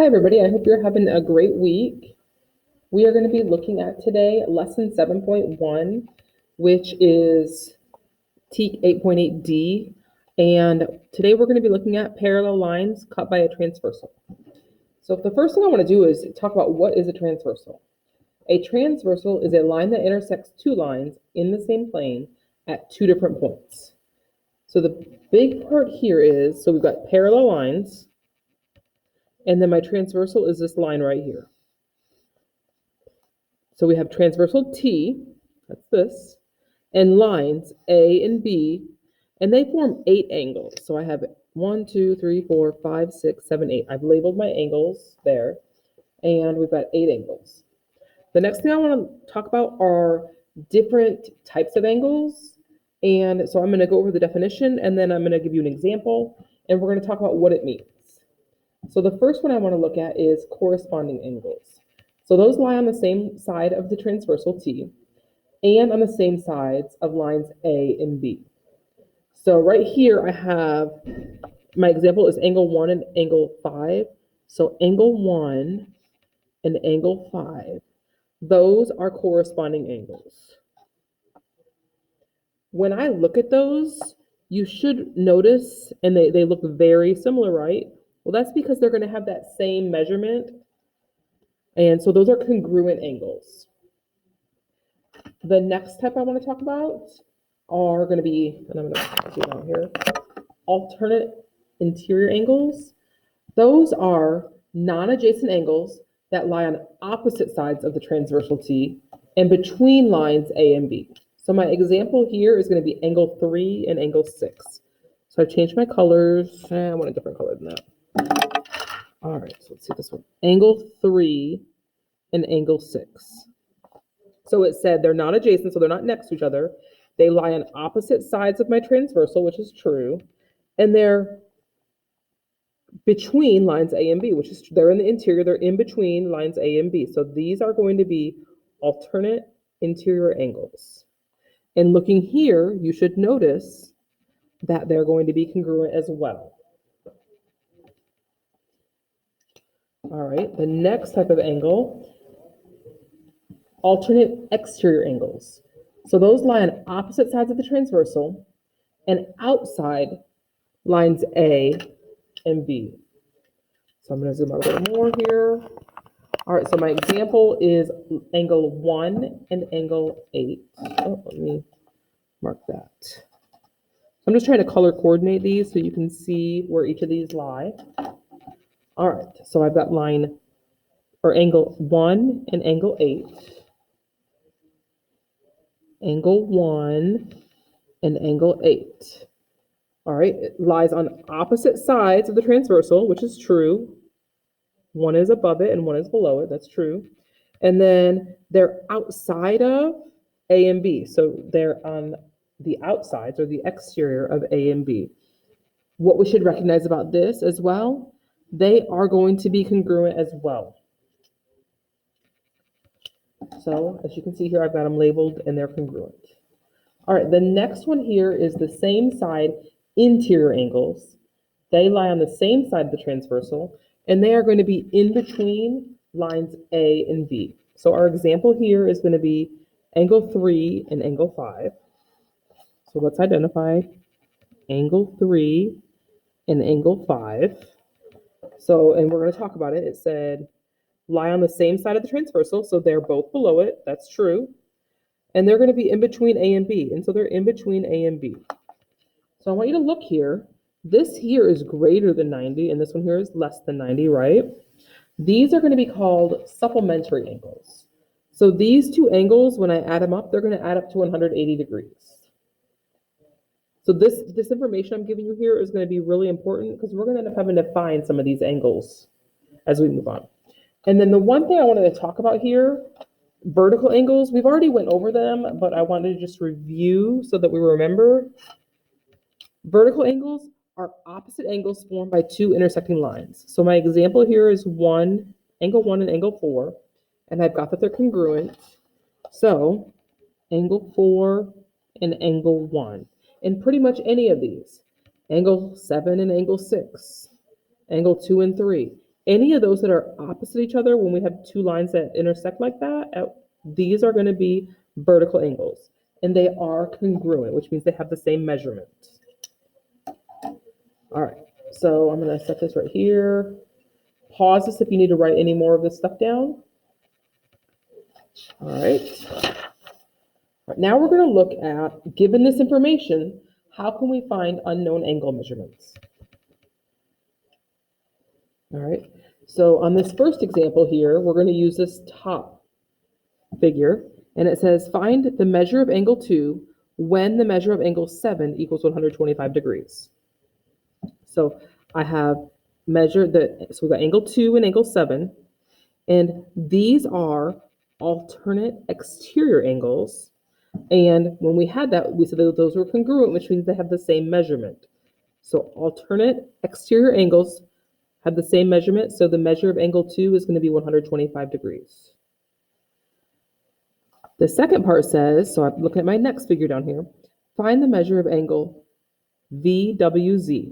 Hi, everybody. I hope you're having a great week. We are going to be looking at today lesson 7.1, which is TEAC 8.8D. And today we're going to be looking at parallel lines cut by a transversal. So the first thing I want to do is talk about what is a transversal. A transversal is a line that intersects two lines in the same plane at two different points. So the big part here is, so we've got parallel lines, and then my transversal is this line right here. So we have transversal T, that's this, and lines A and B, and they form 8 angles. So I have 1, 2, 3, 4, 5, 6, 7, 8. I've labeled my angles there, and we've got 8 angles. The next thing I want to talk about are different types of angles. And so I'm going to go over the definition, and then I'm going to give you an example, and we're going to talk about what it means. So the first one I want to look at is corresponding angles. So those lie on the same side of the transversal T and on the same sides of lines A and B. So right here I have, my example is angle 1 and angle 5. So angle 1 and angle 5, those are corresponding angles. When I look at those, you should notice, and they look very similar, right? Well, that's because they're going to have that same measurement. And so those are congruent angles. The next type I want to talk about are going to be, and I'm going to zoom out here, alternate interior angles. Those are non-adjacent angles that lie on opposite sides of the transversal T and between lines A and B. So my example here is going to be angle 3 and angle 6. So I've changed my colors. I want a different color than that. All right, so let's see this one. Angle 3 and angle 6. So it said they're not adjacent, so they're not next to each other. They lie on opposite sides of my transversal, which is true. And they're between lines A and B, which is, they're in the interior, they're in between lines A and B. So these are going to be alternate interior angles. And looking here, you should notice that they're going to be congruent as well. All right, the next type of angle, alternate exterior angles. So those lie on opposite sides of the transversal and outside lines A and B. So I'm going to zoom out a little more here. All right, so my example is angle 1 and angle 8. Oh, let me mark that. I'm just trying to color coordinate these so you can see where each of these lie. All right, so I've got line or angle 1 and angle 8. Angle 1 and angle 8. All right, it lies on opposite sides of the transversal, which is true. One is above it and one is below it, that's true. And then they're outside of A and B. So they're on the outsides or the exterior of A and B. What we should recognize about this as well, they are going to be congruent as well. So as you can see here, I've got them labeled and they're congruent. All right, the next one here is the same side interior angles. They lie on the same side of the transversal, and they are going to be in between lines A and B. So our example here is going to be angle 3 and angle 5. So let's identify angle 3 and angle 5. So, and we're going to talk about it. It said lie on the same side of the transversal, so they're both below it. That's true. And they're going to be in between A and B, and so they're in between A and B. So I want you to look here. This here is greater than 90, and this one here is less than 90, right? These are going to be called supplementary angles. So these two angles, when I add them up, they're going to add up to 180 degrees. So this information I'm giving you here is going to be really important because we're going to end up having to find some of these angles as we move on. And then the one thing I wanted to talk about here, vertical angles, we've already went over them, but I wanted to just review so that we remember. Vertical angles are opposite angles formed by two intersecting lines. So my example here is angle 1 and angle 4, and I've got that they're congruent. So angle 4 and angle 1. And pretty much any of these, angle 7 and angle 6, angle 2 and 3. Any of those that are opposite each other, when we have two lines that intersect like that, these are going to be vertical angles. And they are congruent, which means they have the same measurement. All right, so I'm going to set this right here. Pause this if you need to write any more of this stuff down. All right. Now we're going to look at, given this information, how can we find unknown angle measurements? All right, so on this first example here, we're going to use this top figure, and it says find the measure of angle 2 when the measure of angle 7 equals 125 degrees. So I have measured so we've got angle 2 and angle 7, and these are alternate exterior angles. And when we had that, we said that those were congruent, which means they have the same measurement. So alternate exterior angles have the same measurement, so the measure of angle 2 is going to be 125 degrees. The second part says, so I'm looking at my next figure down here, find the measure of angle VWZ.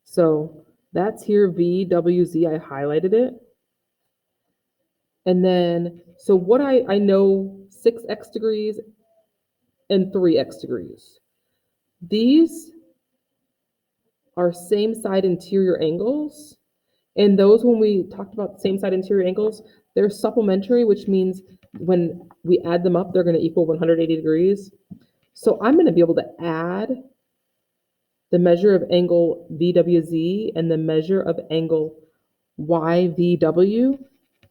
So that's here, VWZ, I highlighted it. And then, so what I know 6x degrees and 3x degrees. These are same side interior angles. And those, when we talked about same side interior angles, they're supplementary, which means when we add them up, they're going to equal 180 degrees. So I'm going to be able to add the measure of angle VWZ and the measure of angle YVW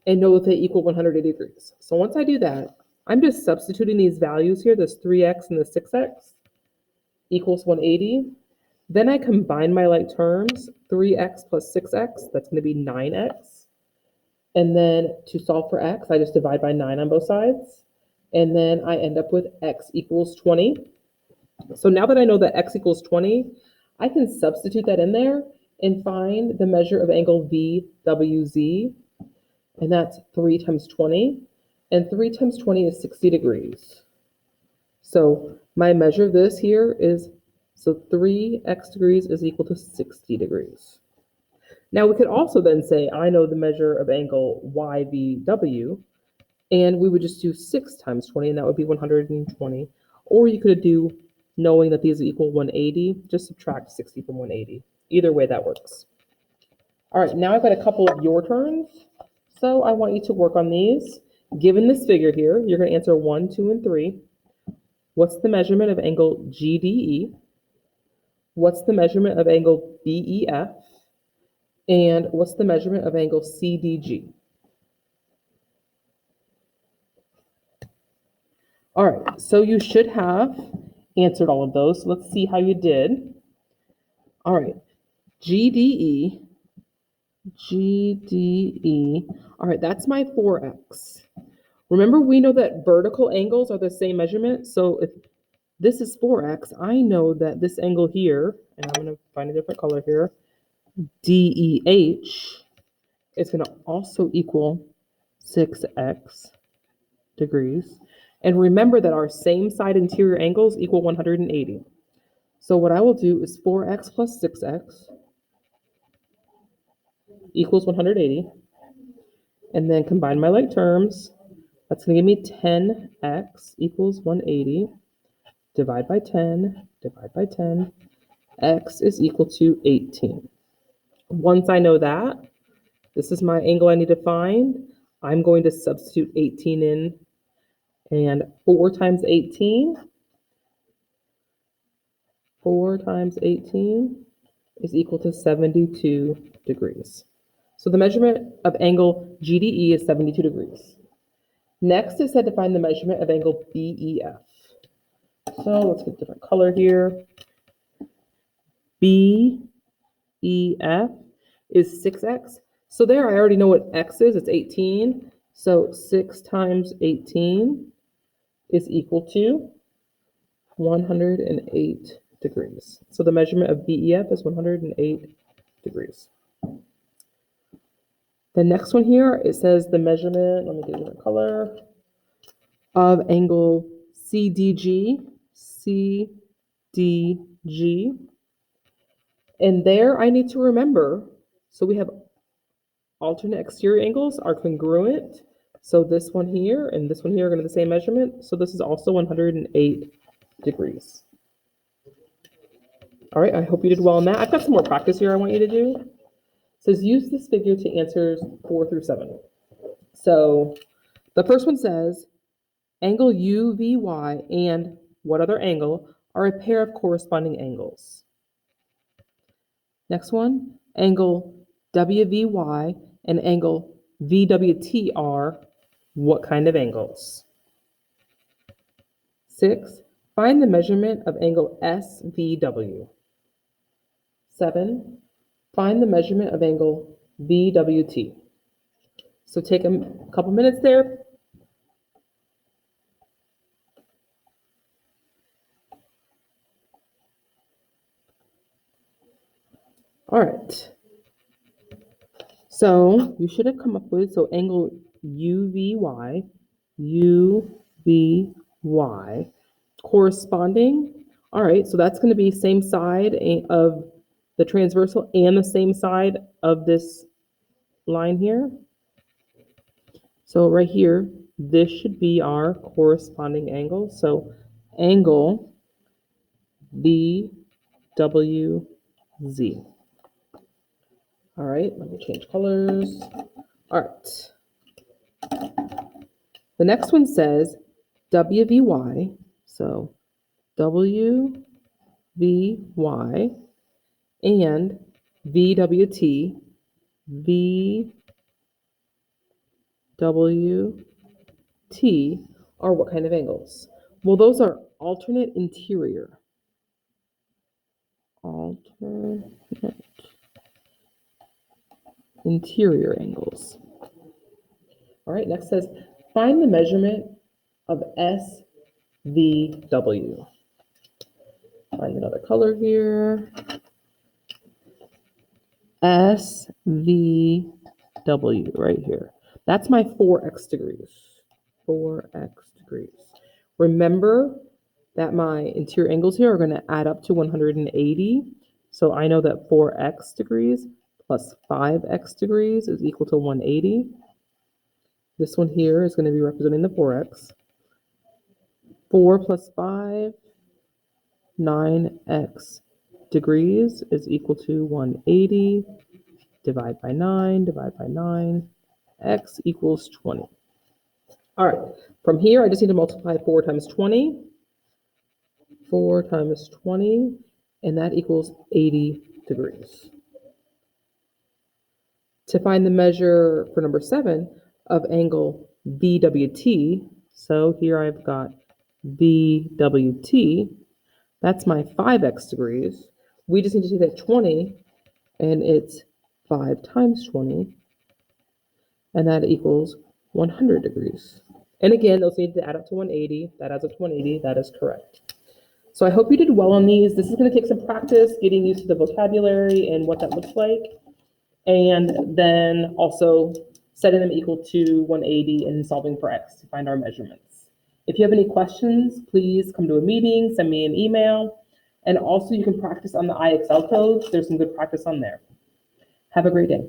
and know that they equal 180 degrees. So once I do that, I'm just substituting these values here, this 3x and the 6x equals 180. Then I combine my like terms, 3x plus 6x, that's going to be 9x. And then to solve for x, I just divide by 9 on both sides. And then I end up with x equals 20. So now that I know that x equals 20, I can substitute that in there and find the measure of angle VWZ. And that's 3 times 20. And 3 times 20 is 60 degrees. So my measure of this here is, so 3x degrees is equal to 60 degrees. Now we could also then say, I know the measure of angle YVW, and we would just do 6 times 20, and that would be 120. Or you could do, knowing that these equal 180, just subtract 60 from 180. Either way, that works. All right, now I've got a couple of your turns. So I want you to work on these. Given this figure here, you're going to answer 1, 2, and 3. What's the measurement of angle GDE? What's the measurement of angle BEF? And what's the measurement of angle CDG? All right, so you should have answered all of those. So let's see how you did. All right, GDE. All right, that's my 4x. Remember, we know that vertical angles are the same measurement. So if this is 4x, I know that this angle here, and I'm going to find a different color here, DEH is going to also equal 6x degrees. And remember that our same side interior angles equal 180. So what I will do is 4x plus 6x equals 180. And then combine my like terms. That's going to give me 10x equals 180. Divide by 10, divide by 10. X is equal to 18. Once I know that, this is my angle I need to find. I'm going to substitute 18 in, and 4 times 18 is equal to 72 degrees. So the measurement of angle GDE is 72 degrees. Next is said to find the measurement of angle BEF. So let's get a different color here. BEF is 6x. So there I already know what x is, it's 18. So 6 times 18 is equal to 108 degrees. So the measurement of BEF is 108 degrees. The next one here, it says the measurement, let me get a different color, of angle CDG. And there I need to remember, so we have alternate exterior angles are congruent. So this one here and this one here are going to be the same measurement. So this is also 108 degrees. All right, I hope you did well on that. I've got some more practice here I want you to do. It says use this figure to answer 4 through 7. So the first one says angle UVY and what other angle are a pair of corresponding angles. Next one, angle WVY and angle VWT are what kind of angles? 6, find the measurement of angle SVW. 7, find the measurement of angle VWT. So take a couple minutes there. All right. So you should have come up with, so angle UVY, corresponding. All right, so that's going to be same side of the transversal and the same side of this line here. So right here, this should be our corresponding angle. So angle VWZ. All right, let me change colors. All right. The next one says WVY. So WVY and VWT. VWT are what kind of angles? Well, those are alternate interior. Alternate interior angles. All right, next says, find the measurement of SVW. Find another color here. SVW right here. That's my 4x degrees. 4x degrees. Remember that my interior angles here are going to add up to 180. So I know that 4x degrees plus 5x degrees is equal to 180. This one here is going to be representing the 4x. 4 plus 5, 9x degrees is equal to 180. Divide by 9, divide by 9. X equals 20. All right, from here, I just need to multiply 4 times 20. 4 times 20, and that equals 80 degrees. To find the measure for number 7 of angle VWT, so here I've got VWT, that's my 5x degrees. We just need to take that 20, and it's 5 times 20, and that equals 100 degrees. And again, those need to add up to 180. That adds up to 180. That is correct. So I hope you did well on these. This is going to take some practice, getting used to the vocabulary and what that looks like. And then also setting them equal to 180 and solving for x to find our measurements. If you have any questions, please come to a meeting, send me an email. And also you can practice on the IXL codes. There's some good practice on there. Have a great day.